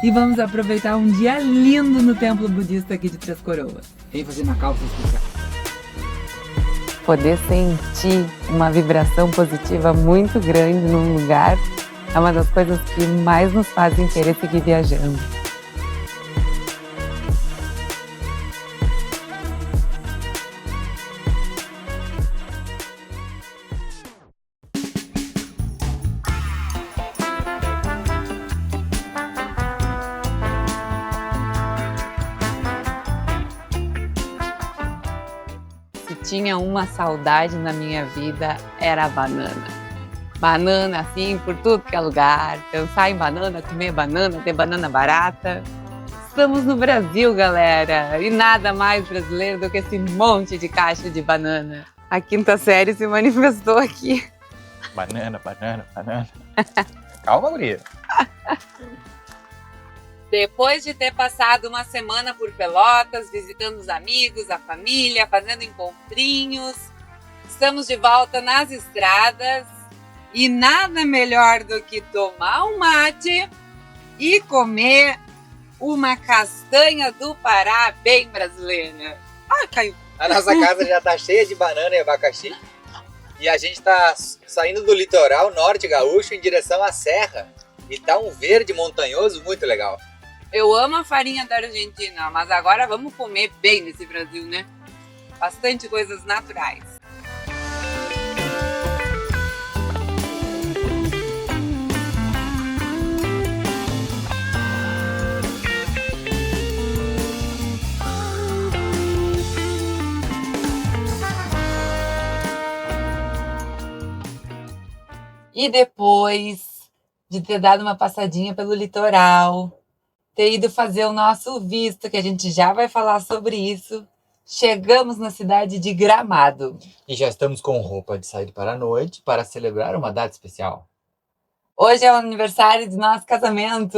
e vamos aproveitar um dia lindo no templo budista aqui de Três Coroas. Vem fazer uma calça especial. Poder sentir uma vibração positiva muito grande num lugar é uma das coisas que mais nos fazem querer seguir viajando. Se tinha uma saudade na minha vida, era a banana. Banana, assim, por tudo que é lugar. Pensar em banana, comer banana, ter banana barata. Estamos no Brasil, galera. E nada mais brasileiro do que esse monte de caixa de banana. A quinta série se manifestou aqui. Banana, banana, banana. Calma, guria. Depois de ter passado uma semana por Pelotas, visitando os amigos, a família, fazendo encontrinhos, estamos de volta nas estradas e nada melhor do que tomar um mate e comer uma castanha do Pará bem brasileira. Ai, caiu. A nossa casa já tá cheia de banana e abacaxi. E a gente tá saindo do litoral norte gaúcho em direção à serra. E tá um verde montanhoso muito legal. Eu amo a farinha da Argentina, mas agora vamos comer bem nesse Brasil, né? Bastante coisas naturais. E depois de ter dado uma passadinha pelo litoral, ter ido fazer o nosso visto, que a gente já vai falar sobre isso, chegamos na cidade de Gramado. E já estamos com roupa de sair para a noite para celebrar uma data especial. Hoje é o aniversário do nosso casamento.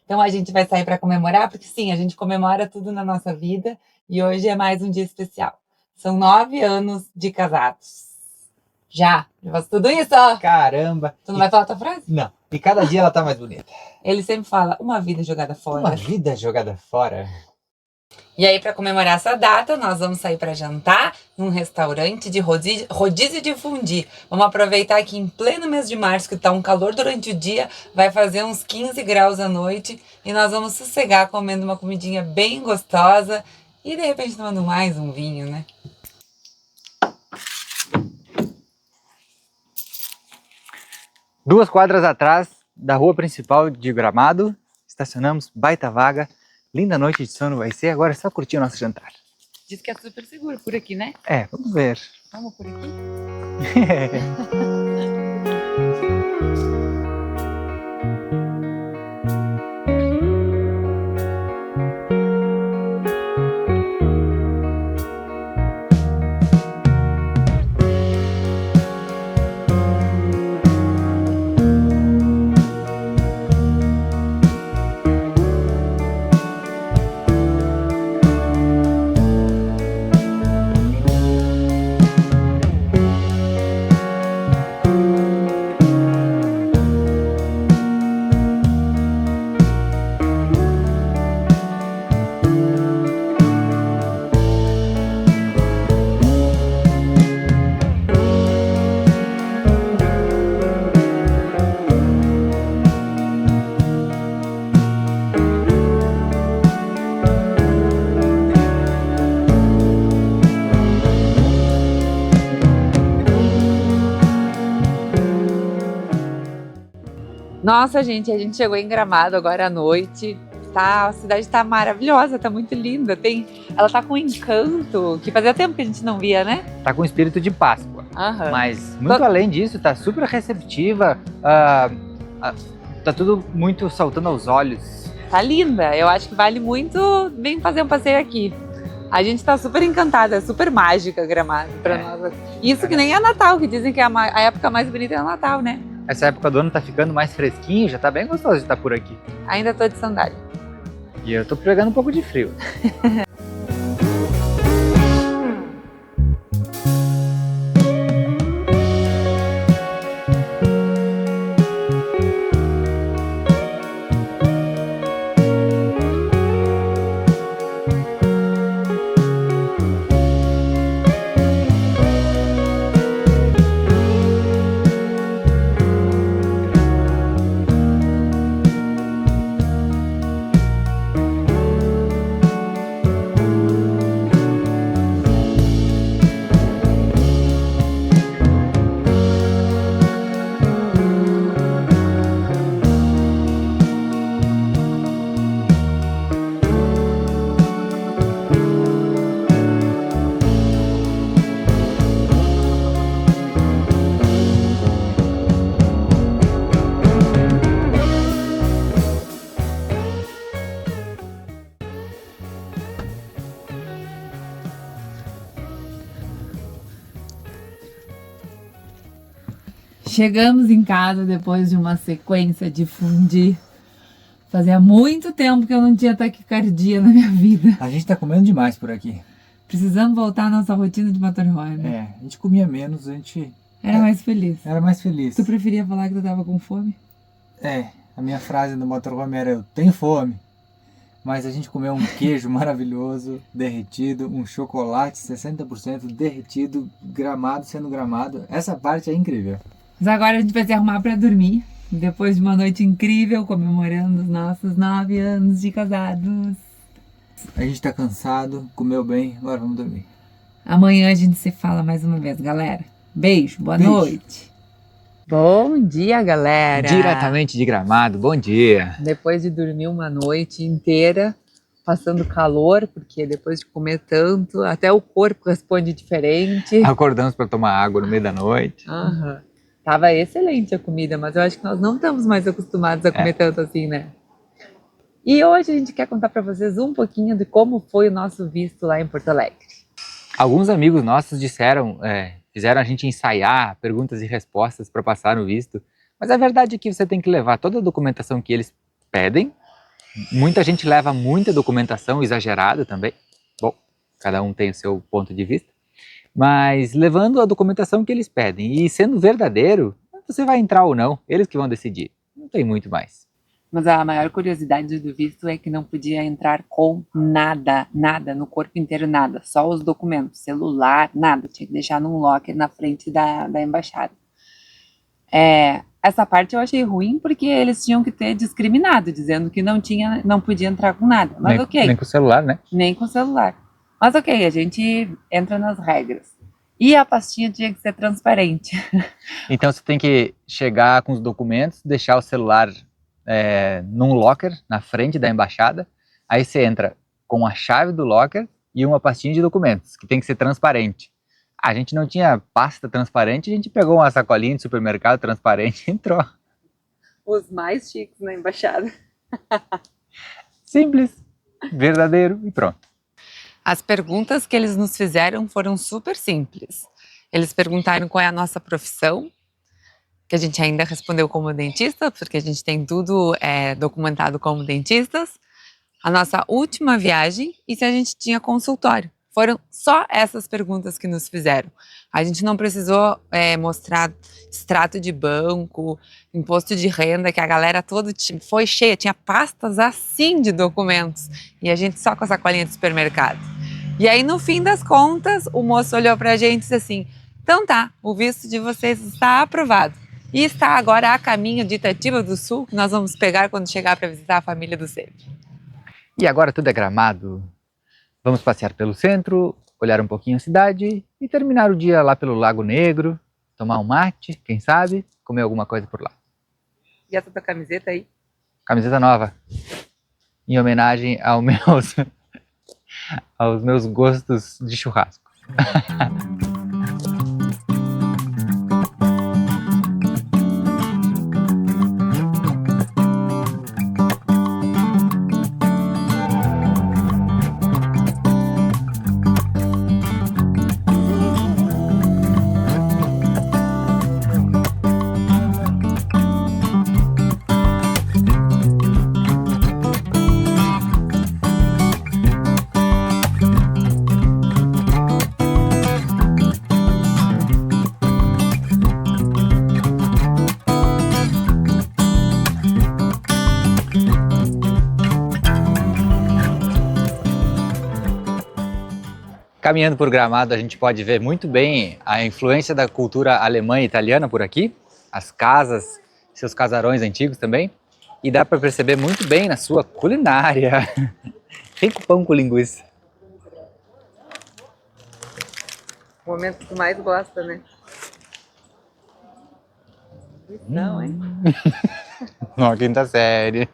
Então a gente vai sair para comemorar, porque sim, a gente comemora tudo na nossa vida e hoje é mais um dia especial. São 9 anos de casados. Já faz tudo isso? Caramba! Tu não vai falar a tua frase? Não. E cada dia ela tá mais bonita. Ele sempre fala, uma vida jogada fora. Uma vida jogada fora. E aí, para comemorar essa data, nós vamos sair para jantar num restaurante de rodízio de fundi. Vamos aproveitar que em pleno mês de março, que tá um calor durante o dia, vai fazer uns 15 graus à noite e nós vamos sossegar comendo uma comidinha bem gostosa e de repente tomando mais um vinho, né? Duas quadras atrás da rua principal de Gramado, estacionamos, baita vaga, linda noite de sono vai ser, agora é só curtir o nosso jantar. Diz que é super seguro por aqui, né? É, vamos ver. Vamos por aqui? Nossa, gente, a gente chegou em Gramado agora à noite. Tá, a cidade tá maravilhosa, tá muito linda. Ela tá com um encanto que fazia tempo que a gente não via, né? Tá com espírito de Páscoa. Aham. Mas, muito além disso, tá super receptiva. Tá tudo muito saltando aos olhos. Tá linda. Eu acho que vale muito vir fazer um passeio aqui. A gente tá super encantada, é super mágica Gramado pra nós. Isso que nem é Natal, que dizem que a época mais bonita é o Natal, né? Essa época do ano tá ficando mais fresquinho, já tá bem gostoso de estar por aqui. Ainda tô de sandália. E eu tô pegando um pouco de frio. Chegamos em casa depois de uma sequência de fundir. Fazia muito tempo que eu não tinha taquicardia na minha vida. A gente tá comendo demais por aqui. Precisamos voltar à nossa rotina de motorhome, né? A gente comia menos, a gente Era mais feliz. era mais feliz. Tu preferia falar que tu tava com fome? A minha frase no motorhome era: eu tenho fome. Mas a gente comeu um queijo maravilhoso, derretido, um chocolate 60% derretido, gramado sendo gramado. Essa parte é incrível. Mas agora a gente vai se arrumar pra dormir. Depois de uma noite incrível, comemorando os nossos 9 anos de casados. A gente tá cansado, comeu bem, agora vamos dormir. Amanhã a gente se fala mais uma vez, galera. Beijo, boa noite. Bom dia, galera. Diretamente de Gramado, bom dia. Depois de dormir uma noite inteira, passando calor, porque depois de comer tanto, até o corpo responde diferente. Acordamos para tomar água no meio da noite. Aham. Tava excelente a comida, mas eu acho que nós não estamos mais acostumados a comer tanto assim, né? E hoje a gente quer contar para vocês um pouquinho de como foi o nosso visto lá em Porto Alegre. Alguns amigos nossos disseram, fizeram a gente ensaiar perguntas e respostas para passar no visto, mas a verdade é que você tem que levar toda a documentação que eles pedem. Muita gente leva muita documentação exagerada também. Bom, cada um tem o seu ponto de vista. Mas levando a documentação que eles pedem e sendo verdadeiro, você vai entrar ou não, eles que vão decidir. Não tem muito mais. Mas a maior curiosidade do visto é que não podia entrar com nada, no corpo inteiro nada, só os documentos, celular, nada, tinha que deixar num locker na frente da embaixada. Essa parte eu achei ruim porque eles tinham que ter discriminado, dizendo que não podia entrar com nada, mas ok. Nem com o celular, né? Nem com o celular. Mas ok, a gente entra nas regras. E a pastinha tinha que ser transparente. Então você tem que chegar com os documentos, deixar o celular num locker na frente da embaixada. Aí você entra com a chave do locker e uma pastinha de documentos, que tem que ser transparente. A gente não tinha pasta transparente, a gente pegou uma sacolinha de supermercado transparente e entrou. Os mais chiques na embaixada. Simples, verdadeiro e pronto. As perguntas que eles nos fizeram foram super simples. Eles perguntaram qual é a nossa profissão, que a gente ainda respondeu como dentista, porque a gente tem tudo documentado como dentistas, a nossa última viagem e se a gente tinha consultório. Foram só essas perguntas que nos fizeram. A gente não precisou mostrar extrato de banco, imposto de renda, que a galera toda foi cheia, tinha pastas assim de documentos. E a gente só com a sacolinha de supermercado. E aí, no fim das contas, o moço olhou pra gente e disse assim: então tá, o visto de vocês está aprovado. E está agora a caminho de Itatiba do Sul, que nós vamos pegar quando chegar para visitar a família do Seve. E agora tudo é Gramado. Vamos passear pelo centro, olhar um pouquinho a cidade e terminar o dia lá pelo Lago Negro, tomar um mate, quem sabe, comer alguma coisa por lá. E essa tua camiseta aí? Camiseta nova, em homenagem aos meus gostos de churrasco. Caminhando por Gramado, a gente pode ver muito bem a influência da cultura alemã e italiana por aqui, as casas, seus casarões antigos também, e dá para perceber muito bem na sua culinária. Rico pão com linguiça. O momento que tu mais gosta, né? Não, hein? Não, quinta série.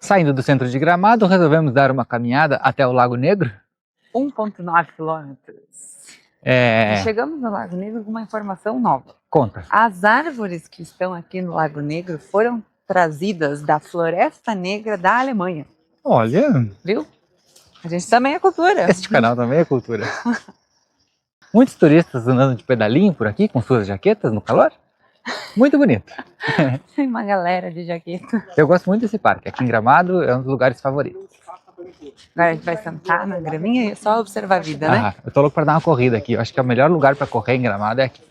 Saindo do centro de Gramado, resolvemos dar uma caminhada até o Lago Negro. 1,9 quilômetros. Chegamos no Lago Negro com uma informação nova. Conta. As árvores que estão aqui no Lago Negro foram trazidas da Floresta Negra da Alemanha. Olha, Viu? A gente também é cultura. este canal também é cultura. Muitos turistas andando de pedalinho por aqui com suas jaquetas no calor. Muito bonito. Tem uma galera de jaqueta. Eu gosto muito desse parque. Aqui em Gramado é um dos lugares favoritos. Agora a gente vai sentar na graminha e só observar a vida, né? Eu tô louco para dar uma corrida aqui. Eu acho que o melhor lugar para correr em Gramado é aqui.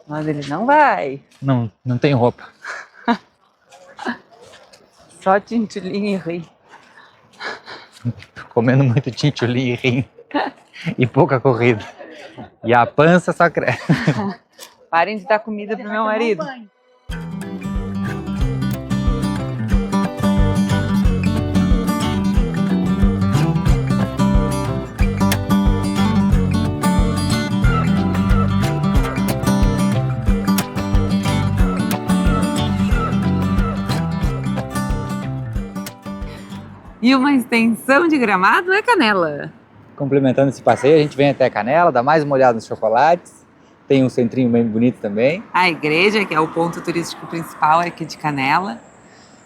Mas ele não vai. Não tenho roupa. Só tintulinho e ri. Tô comendo muito tintulinho e rindo. E pouca corrida. E a pança só cresce. Parem de dar comida pro meu marido. E uma extensão de Gramado é Canela. Complementando esse passeio, a gente vem até Canela, dá mais uma olhada nos chocolates. Tem um centrinho bem bonito também. A igreja, que é o ponto turístico principal aqui de Canela.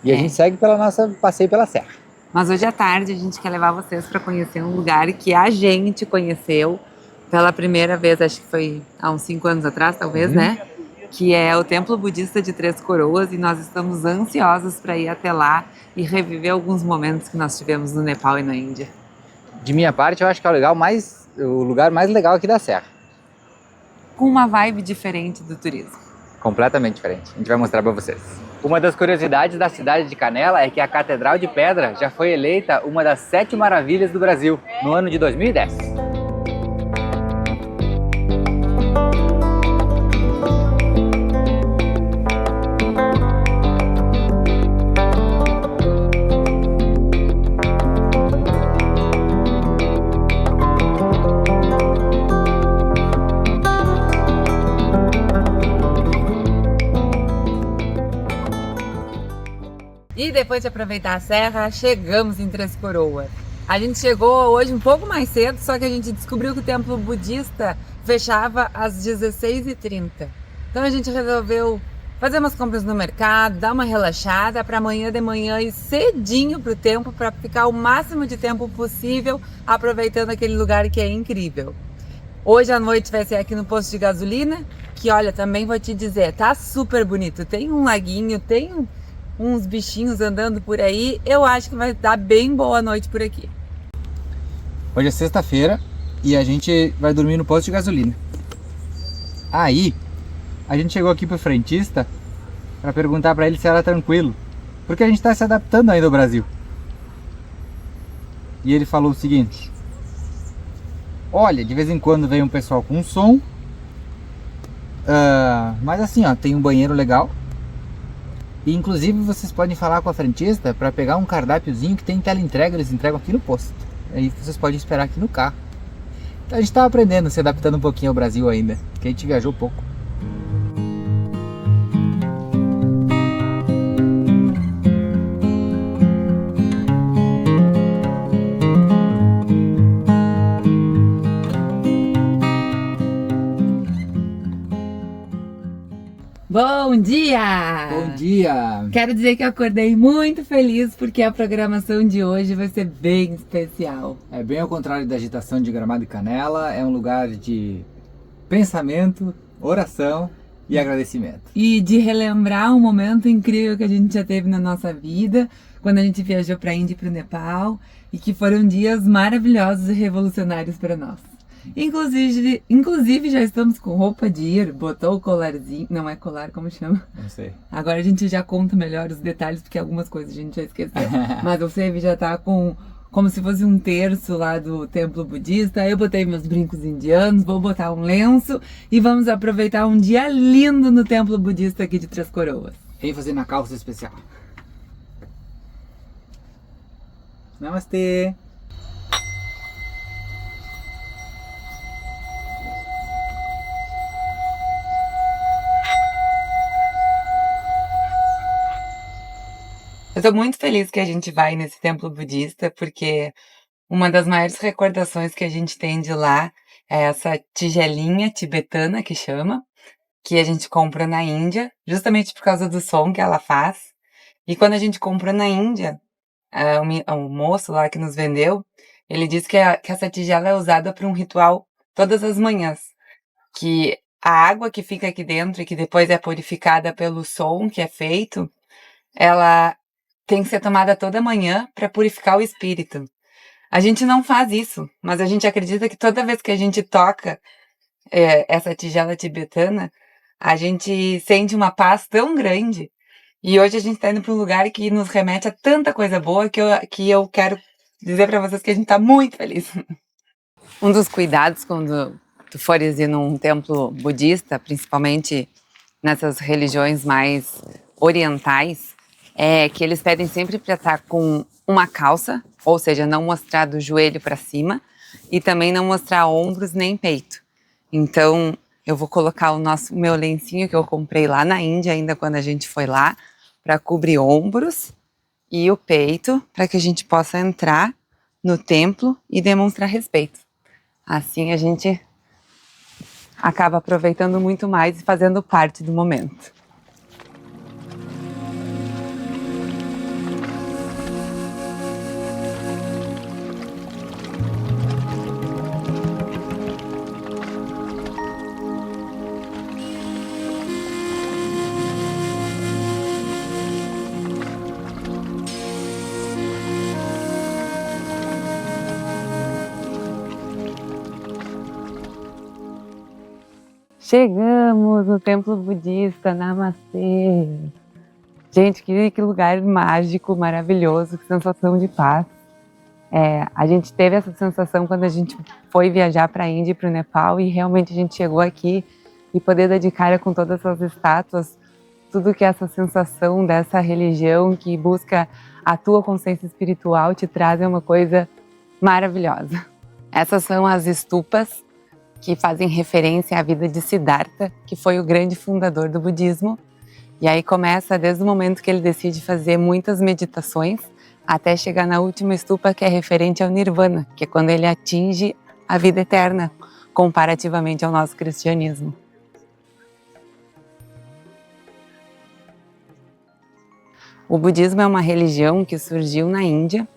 E a gente segue pela nossa passeio pela serra. Mas hoje à tarde a gente quer levar vocês para conhecer um lugar que a gente conheceu pela primeira vez, acho que foi há uns 5 anos atrás, talvez, né? Que é o Templo Budista de Três Coroas, e nós estamos ansiosos para ir até lá e reviver alguns momentos que nós tivemos no Nepal e na Índia. De minha parte, eu acho que é o lugar mais legal aqui da serra. Com uma vibe diferente do turismo. Completamente diferente. A gente vai mostrar para vocês. Uma das curiosidades da cidade de Canela é que a Catedral de Pedra já foi eleita uma das 7 maravilhas do Brasil no ano de 2010. E depois de aproveitar a serra, chegamos em Três Coroas. A gente chegou hoje um pouco mais cedo, só que a gente descobriu que o templo budista fechava às 16h30. Então a gente resolveu fazer umas compras no mercado, dar uma relaxada para amanhã de manhã ir cedinho pro templo para ficar o máximo de tempo possível aproveitando aquele lugar que é incrível. Hoje à noite vai ser aqui no posto de gasolina, que olha, também vou te dizer, tá super bonito. Tem um laguinho, tem uns bichinhos andando por aí. Eu acho que vai dar bem boa noite por aqui. Hoje é sexta-feira e a gente vai dormir no posto de gasolina. Aí, a gente chegou aqui pro frentista para perguntar para ele se era tranquilo, porque a gente está se adaptando ainda ao Brasil. E ele falou o seguinte: olha, de vez em quando vem um pessoal com som, mas assim, ó, tem um banheiro legal. E inclusive vocês podem falar com a frentista para pegar um cardápiozinho que tem teleentrega, eles entregam aqui no posto. Aí vocês podem esperar aqui no carro. Então a gente tá aprendendo, se adaptando um pouquinho ao Brasil ainda, porque a gente viajou pouco. Bom dia! Bom dia! Quero dizer que eu acordei muito feliz porque a programação de hoje vai ser bem especial. É bem ao contrário da agitação de Gramado e Canela, é um lugar de pensamento, oração e agradecimento. E de relembrar um momento incrível que a gente já teve na nossa vida, quando a gente viajou para a Índia e para o Nepal, e que foram dias maravilhosos e revolucionários para nós. Inclusive já estamos com roupa de ir, botou o colarzinho, não é colar, como chama? Não sei. Agora a gente já conta melhor os detalhes, porque algumas coisas a gente já esqueceu. Mas o Sevi já tá com, como se fosse um terço lá do templo budista. Eu botei meus brincos indianos, vou botar um lenço e vamos aproveitar um dia lindo no templo budista aqui de Três Coroas. ênfase na calça especial. Namastê! Eu tô muito feliz que a gente vai nesse templo budista, porque uma das maiores recordações que a gente tem de lá é essa tigelinha tibetana que chama, que a gente compra na Índia, justamente por causa do som que ela faz. E quando a gente comprou na Índia, o moço lá que nos vendeu, ele disse que essa tigela é usada para um ritual todas as manhãs, que a água que fica aqui dentro e que depois é purificada pelo som que é feito, ela tem que ser tomada toda manhã para purificar o espírito. A gente não faz isso, mas a gente acredita que toda vez que a gente toca essa tigela tibetana, a gente sente uma paz tão grande. E hoje a gente está indo para um lugar que nos remete a tanta coisa boa que eu quero dizer para vocês que a gente está muito feliz. Um dos cuidados quando tu fores ir num templo budista, principalmente nessas religiões mais orientais, é que eles pedem sempre para estar com uma calça, ou seja, não mostrar do joelho para cima e também não mostrar ombros nem peito. Então, eu vou colocar meu lencinho que eu comprei lá na Índia, ainda quando a gente foi lá, para cobrir ombros e o peito, para que a gente possa entrar no templo e demonstrar respeito. Assim a gente acaba aproveitando muito mais e fazendo parte do momento. Chegamos no templo budista, namastê! Gente, que lugar mágico, maravilhoso, que sensação de paz. A gente teve essa sensação quando a gente foi viajar para a Índia e para o Nepal e realmente a gente chegou aqui e poder dar de cara com todas essas estátuas, tudo que essa sensação dessa religião que busca a tua consciência espiritual te traz é uma coisa maravilhosa. Essas são as estupas que fazem referência à vida de Siddhartha, que foi o grande fundador do budismo. E aí começa desde o momento que ele decide fazer muitas meditações, até chegar na última estupa, que é referente ao Nirvana, que é quando ele atinge a vida eterna, comparativamente ao nosso cristianismo. O budismo é uma religião que surgiu na Índia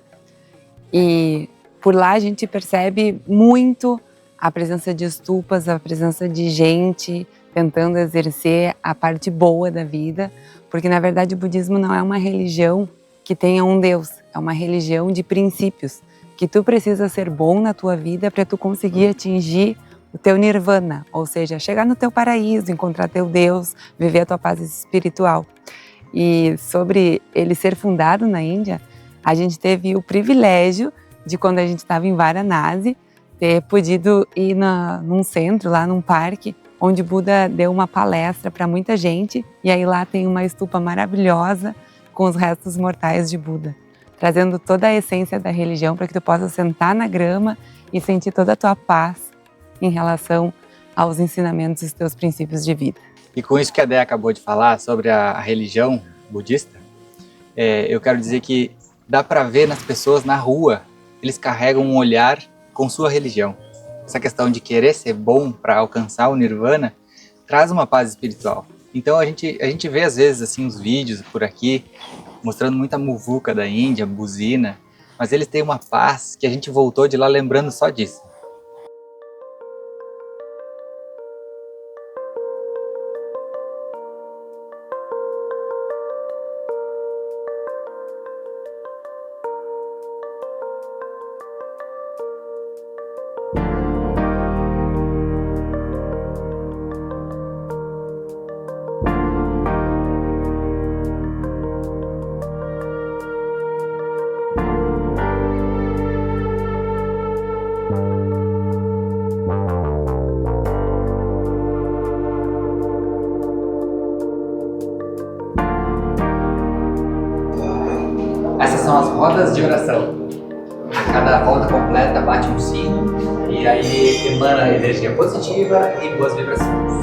e por lá a gente percebe muito a presença de estupas, a presença de gente tentando exercer a parte boa da vida, porque na verdade o budismo não é uma religião que tenha um Deus, é uma religião de princípios, que tu precisa ser bom na tua vida para tu conseguir atingir o teu nirvana, ou seja, chegar no teu paraíso, encontrar teu Deus, viver a tua paz espiritual. E sobre ele ser fundado na Índia, a gente teve o privilégio de, quando a gente estava em Varanasi, ter podido ir num centro, lá num parque, onde Buda deu uma palestra para muita gente, e aí lá tem uma estupa maravilhosa com os restos mortais de Buda, trazendo toda a essência da religião para que tu possa sentar na grama e sentir toda a tua paz em relação aos ensinamentos dos teus princípios de vida. E com isso que a Dé acabou de falar sobre a religião budista, eu quero dizer que dá para ver nas pessoas na rua, eles carregam um olhar com sua religião. Essa questão de querer ser bom para alcançar o nirvana traz uma paz espiritual. Então a gente vê às vezes assim uns vídeos por aqui mostrando muita muvuca da Índia, buzina, mas eles têm uma paz que a gente voltou de lá lembrando só disso. Essas são as rodas de oração. A cada volta completa bate um sino e aí emana energia positiva e boas vibrações.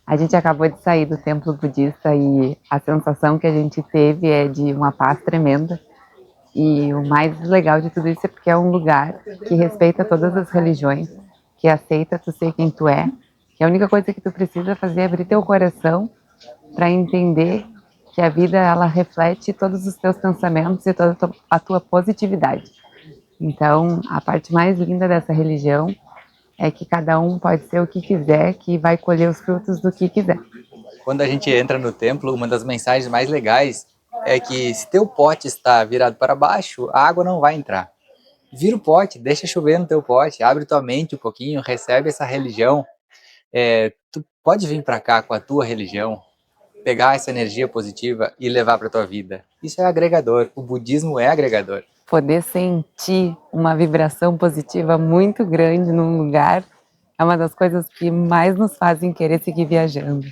A gente acabou de sair do templo budista e a sensação que a gente teve é de uma paz tremenda. E o mais legal de tudo isso é porque é um lugar que respeita todas as religiões, que aceita tu ser quem tu é, que a única coisa que tu precisa fazer é abrir teu coração para entender que a vida ela reflete todos os teus pensamentos e toda a tua positividade. Então, a parte mais linda dessa religião é que cada um pode ser o que quiser, que vai colher os frutos do que quiser. Quando a gente entra no templo, uma das mensagens mais legais é que se teu pote está virado para baixo, a água não vai entrar. Vira o pote, deixa chover no teu pote, abre tua mente um pouquinho, recebe essa religião. Tu pode vir para cá com a tua religião, pegar essa energia positiva e levar para tua vida. Isso é agregador, o budismo é agregador. Poder sentir uma vibração positiva muito grande num lugar é uma das coisas que mais nos fazem querer seguir viajando.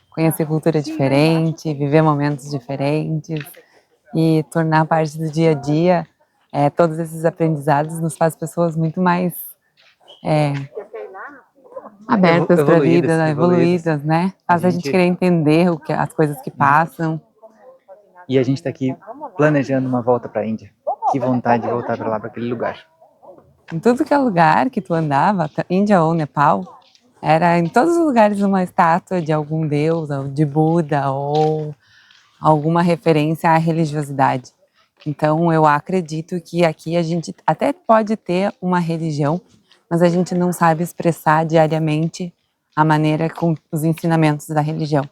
Conhecer cultura diferente, viver momentos diferentes e tornar parte do dia a dia. Todos esses aprendizados nos faz pessoas muito mais abertas para a vida, evoluídas, né? Faz a gente querer entender as coisas que passam. E a gente está aqui planejando uma volta para a Índia. Que vontade de voltar para lá, para aquele lugar. Em tudo que é lugar que tu andava, Índia ou Nepal, era em todos os lugares uma estátua de algum deus, ou de Buda, ou alguma referência à religiosidade. Então eu acredito que aqui a gente até pode ter uma religião, mas a gente não sabe expressar diariamente a maneira com os ensinamentos da religião.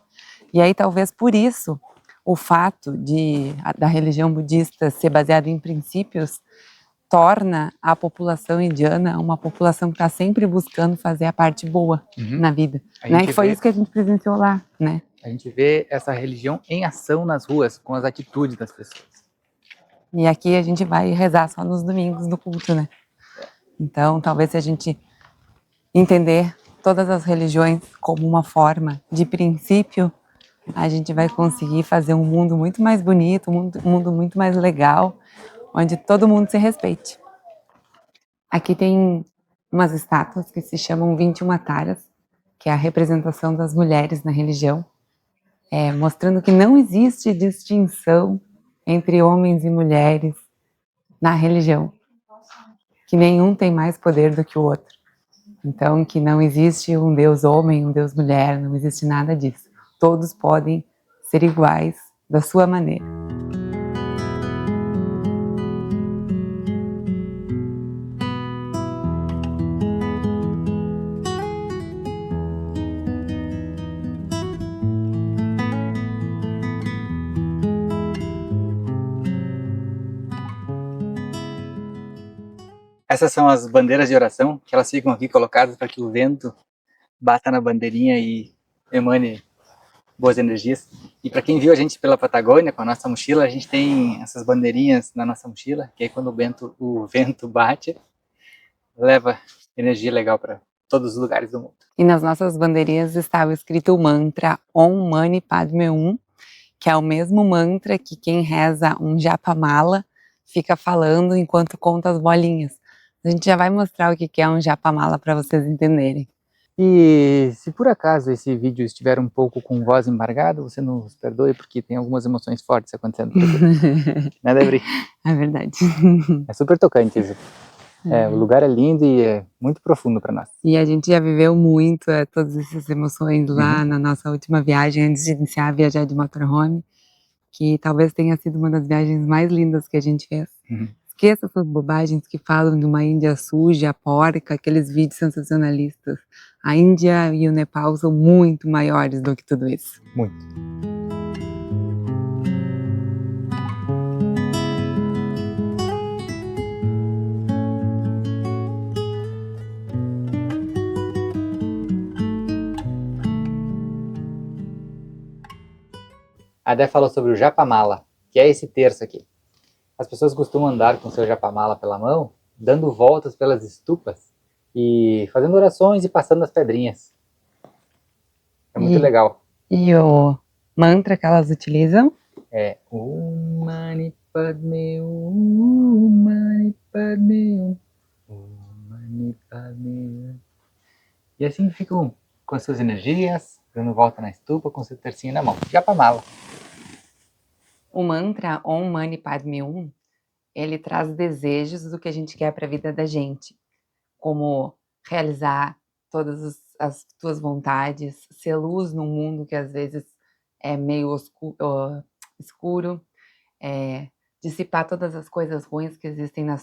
E aí talvez por isso o fato da religião budista ser baseada em princípios torna a população indiana uma população que está sempre buscando fazer a parte boa na vida. Né? E foi isso que a gente presenciou lá, né? A gente vê essa religião em ação nas ruas, com as atitudes das pessoas. E aqui a gente vai rezar só nos domingos do culto, né? Então, talvez se a gente entender todas as religiões como uma forma de princípio, a gente vai conseguir fazer um mundo muito mais bonito, um mundo muito mais legal, onde todo mundo se respeite. Aqui tem umas estátuas que se chamam 21 taras, que é a representação das mulheres na religião, mostrando que não existe distinção entre homens e mulheres na religião, que nenhum tem mais poder do que o outro. Então, que não existe um Deus homem, um Deus mulher, não existe nada disso. Todos podem ser iguais da sua maneira. Essas são as bandeiras de oração, que elas ficam aqui colocadas para que o vento bata na bandeirinha e emane boas energias. E para quem viu a gente pela Patagônia, com a nossa mochila, a gente tem essas bandeirinhas na nossa mochila, que aí quando o vento bate, leva energia legal para todos os lugares do mundo. E nas nossas bandeirinhas estava escrito o mantra Om Mani Padme Hum, que é o mesmo mantra que quem reza um japamala fica falando enquanto conta as bolinhas. A gente já vai mostrar o que é um japamala para vocês entenderem. E se por acaso esse vídeo estiver um pouco com voz embargada, você nos perdoe, porque tem algumas emoções fortes acontecendo por aqui. Né, Debri? É verdade. É super tocante isso. O lugar é lindo e é muito profundo para nós. E a gente já viveu muito todas essas emoções lá na nossa última viagem, antes de iniciar a viajar de motorhome, que talvez tenha sido uma das viagens mais lindas que a gente fez. Esqueça essas bobagens que falam de uma Índia suja, porca, aqueles vídeos sensacionalistas. A Índia e o Nepal são muito maiores do que tudo isso. Muito. A Dé falou sobre o japamala, que é esse terço aqui. As pessoas costumam andar com seu japamala pela mão, dando voltas pelas estupas e fazendo orações e passando as pedrinhas. É muito legal. E o mantra que elas utilizam? É Om Mani Padme Hum, Om Mani Padme Hum, Om Mani Padme Hum. E assim ficam com as suas energias, Bruno volta na estufa com seu tercinho na mão, já pra mala. O mantra Om Mani Padme Hum, ele traz desejos do que a gente quer para a vida da gente, como realizar todas as tuas vontades, ser luz num mundo que às vezes é meio escuro, dissipar todas as coisas ruins que existem na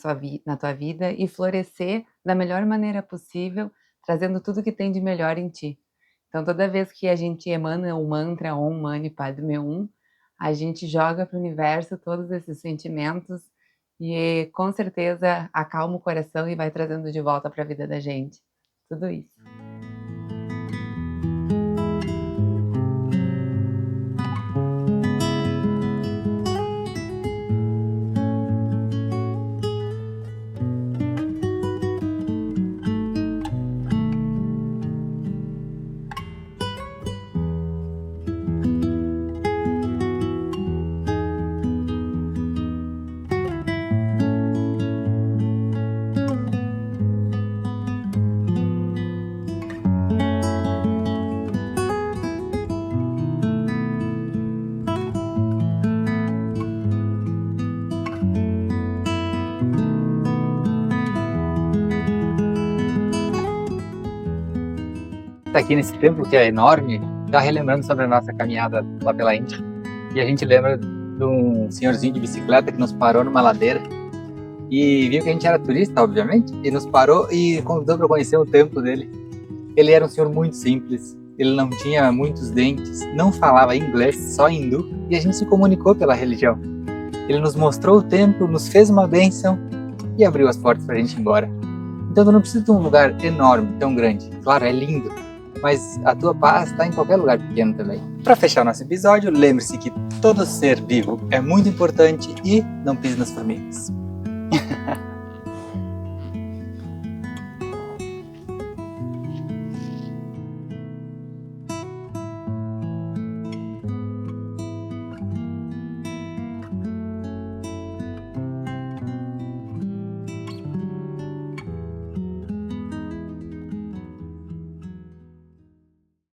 tua vida e florescer da melhor maneira possível, trazendo tudo que tem de melhor em ti. Então, toda vez que a gente emana o mantra Om Mani Padme Hum, a gente joga para o universo todos esses sentimentos e, com certeza, acalma o coração e vai trazendo de volta para a vida da gente. Tudo isso. Tá aqui nesse templo que é enorme, já relembrando sobre a nossa caminhada lá pela Índia. E a gente lembra de um senhorzinho de bicicleta que nos parou numa ladeira e viu que a gente era turista, obviamente, e nos parou e convidou para conhecer o templo dele. Ele era um senhor muito simples, ele não tinha muitos dentes, não falava inglês, só hindu, e a gente se comunicou pela religião. Ele nos mostrou o templo, nos fez uma bênção e abriu as portas para a gente ir embora. Então tu não precisa de um lugar enorme, tão grande. Claro, é lindo, mas a tua paz está em qualquer lugar pequeno também. Para fechar nosso episódio, lembre-se que todo ser vivo é muito importante e não pise nas formigas.